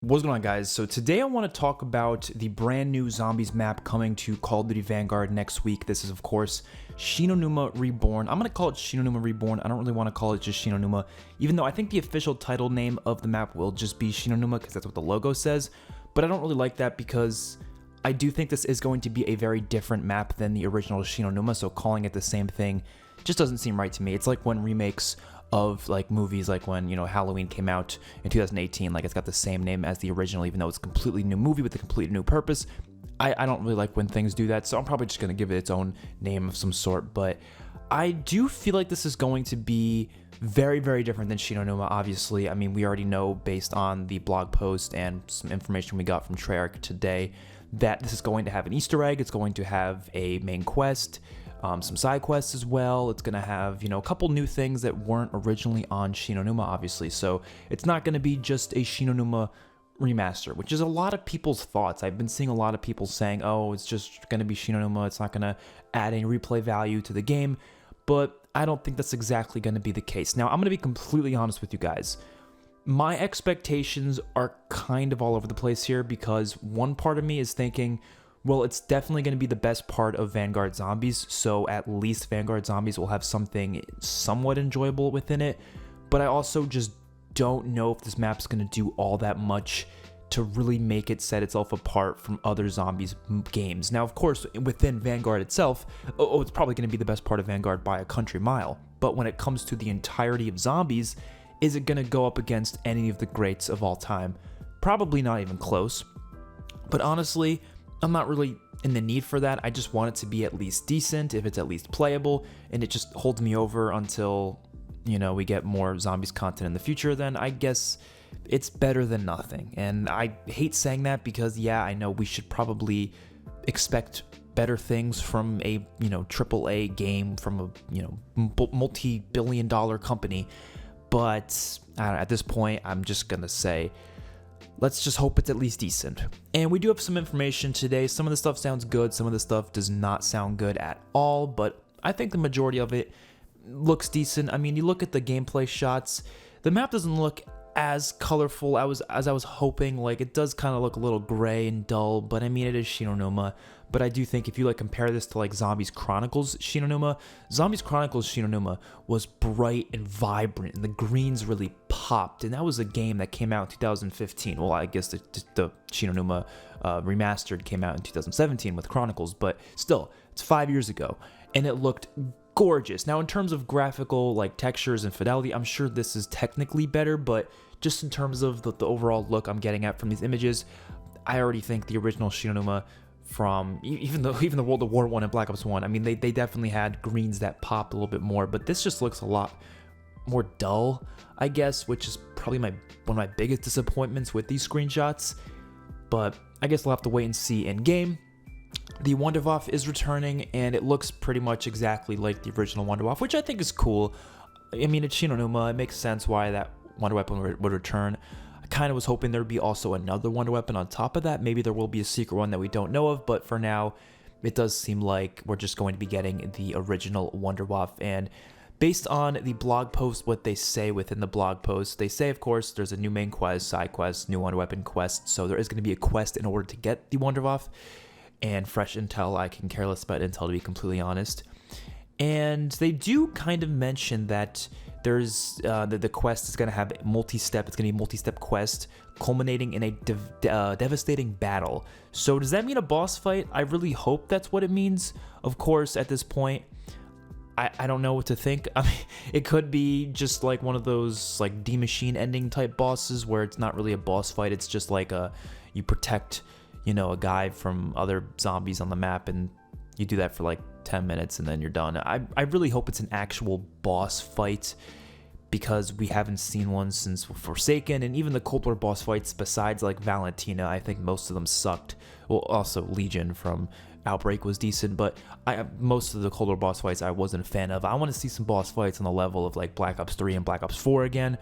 What's going on, guys? So today I want to talk about the brand new zombies map coming to Call of Duty Vanguard next week. This is, of course, Shi No Numa Reborn. I'm going to call it Shi No Numa Reborn. I don't really want to call it just Shi No Numa, even though I think the official title name of the map will just be Shino Numa because that's what the logo says. But I don't really like that because I do think this is going to be a very different map than the original Shino Numa, so calling it the same thing just doesn't seem right to me. It's like when remakes of like movies, like when, you know, Halloween came out in 2018, like it's got the same name as the original, even though it's a completely new movie with a completely new purpose. I don't really like when things do that, so I'm probably just going to give it its own name of some sort. But I do feel like this is going to be very, very different than Shino Numa, obviously. I mean, we already know based on the blog post and some information we got from Treyarch today that this is going to have an Easter egg. It's going to have a main quest, some side quests as well. It's going to have, you know, a couple new things that weren't originally on Shino Numa, obviously. So it's not going to be just a Shino Numa remaster, which is a lot of people's thoughts. I've been seeing a lot of people saying, oh, it's just going to be Shino Numa. It's not going to add any replay value to the game. But I don't think that's exactly going to be the case. Now, I'm going to be completely honest with you guys. My expectations are kind of all over the place here because one part of me is thinking, well, it's definitely going to be the best part of Vanguard Zombies, so at least Vanguard Zombies will have something somewhat enjoyable within it, but I also just don't know if this map's going to do all that much to really make it set itself apart from other Zombies games. Now, of course, within Vanguard itself, it's probably going to be the best part of Vanguard by a country mile, but when it comes to the entirety of Zombies, is it going to go up against any of the greats of all time? Probably not even close, but honestly, I'm not really in the need for that. I just want it to be at least decent, if it's at least playable, and it just holds me over until, you know, we get more Zombies content in the future. Then I guess it's better than nothing. And I hate saying that because, yeah, I know we should probably expect better things from a, you know, AAA game from a, you know, multi-billion-dollar company. But I don't know, at this point, I'm just going to say, let's just hope it's at least decent. And we do have some information today. Some of the stuff sounds good. Some of the stuff does not sound good at all. But I think the majority of it looks decent. I mean, you look at the gameplay shots. The map doesn't look as colorful as I was hoping. Like, it does kind of look a little gray and dull. But I mean, it is Shino Numa. But I do think if you like compare this to like Zombies Chronicles Shino Numa, Zombies Chronicles Shino Numa was bright and vibrant, and the greens really popped. And that was a game that came out in 2015. Well, I guess the Shino Numa remastered came out in 2017 with Chronicles, but still, it's 5 years ago, and it looked gorgeous. Now, in terms of graphical like textures and fidelity, I'm sure this is technically better, but just in terms of the overall look I'm getting at from these images, I already think the original Shino Numa from even the World of War 1 and Black Ops 1, I mean, they definitely had greens that popped a little bit more, but this just looks a lot more dull, I guess, which is probably one of my biggest disappointments with these screenshots. But I guess we'll have to wait and see in game. The Wunderwaffe is returning, and it looks pretty much exactly like the original Wunderwaffe, which I think is cool. I mean, it's Shino Numa. It makes sense why that Wonder Weapon would return. I kind of was hoping there'd be also another Wonder Weapon on top of that. Maybe there will be a secret one that we don't know of, but for now, it does seem like we're just going to be getting the original Wunderwaffe. And based on the blog post, what they say within the blog post, they say, of course, there's a new main quest, side quest, new Wonder Weapon quest. So there is going to be a quest in order to get the Wunderwaffe. And fresh intel, I can care less about intel, to be completely honest. And they do kind of mention that there's the quest is going to have multi-step. It's going to be a multi-step quest culminating in a devastating battle. So does that mean a boss fight? I really hope that's what it means. Of course, at this point, I don't know what to think. I mean, it could be just like one of those like D-Machine ending type bosses where it's not really a boss fight. It's just like you protect, you know, a guy from other zombies on the map, and you do that for like 10 minutes and then you're done. I really hope it's an actual boss fight because we haven't seen one since Forsaken, and even the Cold War boss fights besides like Valentina, I think most of them sucked. Well, also Legion from Outbreak was decent, but most of the Cold War boss fights I wasn't a fan of. I want to see some boss fights on the level of like Black Ops 3 and Black Ops 4 again,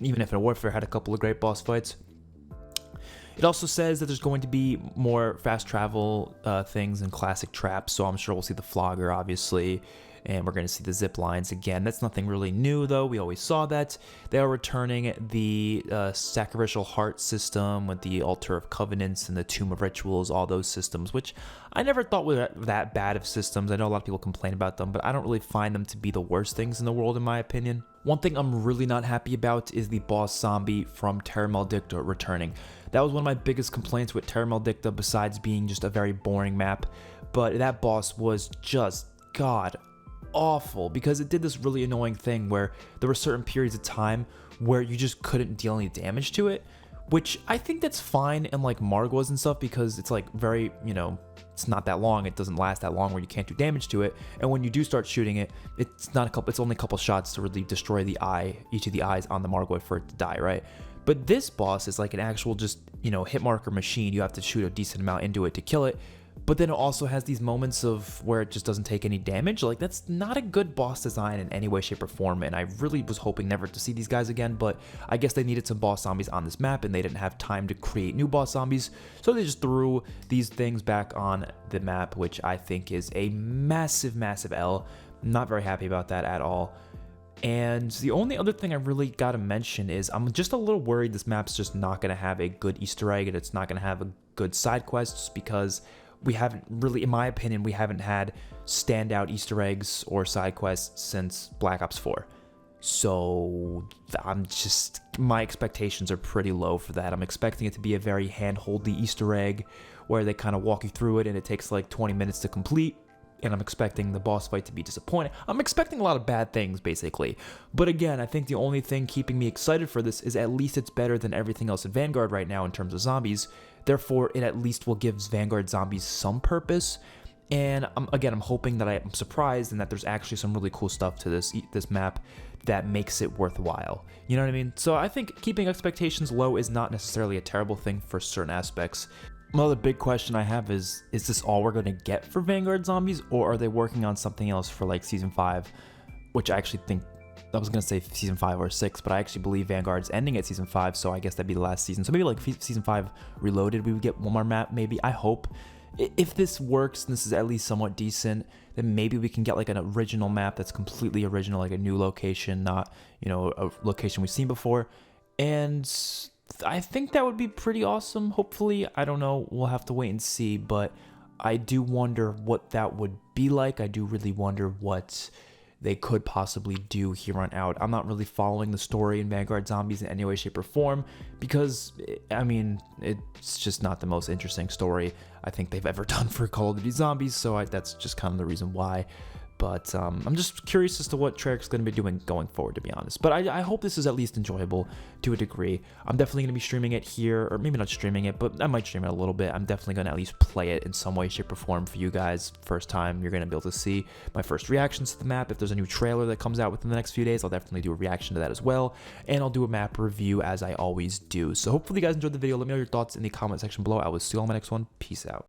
even if Warfare had a couple of great boss fights. It also says that there's going to be more fast travel things and classic traps, so I'm sure we'll see the flogger, obviously, and we're going to see the zip lines again. That's nothing really new, though. We always saw that. They are returning the sacrificial heart system with the altar of covenants and the tomb of rituals, all those systems, which I never thought were that bad of systems. I know a lot of people complain about them, but I don't really find them to be the worst things in the world, in my opinion. One thing I'm really not happy about is the boss zombie from Terra Maldicta returning. That was one of my biggest complaints with Terra Maldicta, besides being just a very boring map, but that boss was just god awful, because it did this really annoying thing where there were certain periods of time where you just couldn't deal any damage to it, which I think that's fine in like Margwas and stuff, because it's like very, you know, it's not that long, it doesn't last that long where you can't do damage to it, and when you do start shooting it, it's only a couple shots to really destroy the eye, each of the eyes on the Margwa for it to die, right? But this boss is like an actual just, you know, hit marker machine. You have to shoot a decent amount into it to kill it. But then it also has these moments of where it just doesn't take any damage. Like, that's not a good boss design in any way, shape, or form. And I really was hoping never to see these guys again, but I guess they needed some boss zombies on this map and they didn't have time to create new boss zombies. So they just threw these things back on the map, which I think is a massive, massive L. Not very happy about that at all. And the only other thing I really gotta mention is I'm just a little worried this map's just not gonna have a good Easter egg and it's not gonna have a good side quest, just because we haven't really, in my opinion, we haven't had standout Easter eggs or side quests since Black Ops 4. So my expectations are pretty low for that. I'm expecting it to be a very hand-holdy Easter egg where they kind of walk you through it and it takes like 20 minutes to complete. And I'm expecting the boss fight to be disappointing. I'm expecting a lot of bad things, basically. But again, I think the only thing keeping me excited for this is at least it's better than everything else in Vanguard right now in terms of zombies. Therefore, it at least will give Vanguard zombies some purpose. And I'm hoping that I'm surprised and that there's actually some really cool stuff to this map that makes it worthwhile. You know what I mean? So I think keeping expectations low is not necessarily a terrible thing for certain aspects. Another big question I have is this all we're going to get for Vanguard zombies, or are they working on something else for like Season 5, which I actually think, I was going to say Season 5 or 6, but I actually believe Vanguard's ending at Season 5, so I guess that'd be the last season. So maybe like Season 5 Reloaded, we would get one more map, maybe, I hope. If this works, and this is at least somewhat decent, then maybe we can get like an original map that's completely original, like a new location, not, you know, a location we've seen before. And I think that would be pretty awesome. Hopefully, I don't know, we'll have to wait and see, but I do wonder what that would be like. I do really wonder what they could possibly do here on out. I'm not really following the story in Vanguard Zombies in any way, shape, or form, because, I mean, it's just not the most interesting story I think they've ever done for Call of Duty Zombies, so that's just kind of the reason why. But I'm just curious as to what Treyarch's going to be doing going forward, to be honest. But I hope this is at least enjoyable to a degree. I'm definitely going to be streaming it here, or maybe not streaming it, but I might stream it a little bit. I'm definitely going to at least play it in some way, shape, or form for you guys. First time you're going to be able to see my first reactions to the map. If there's a new trailer that comes out within the next few days, I'll definitely do a reaction to that as well. And I'll do a map review as I always do. So hopefully you guys enjoyed the video. Let me know your thoughts in the comment section below. I will see you on my next one. Peace out.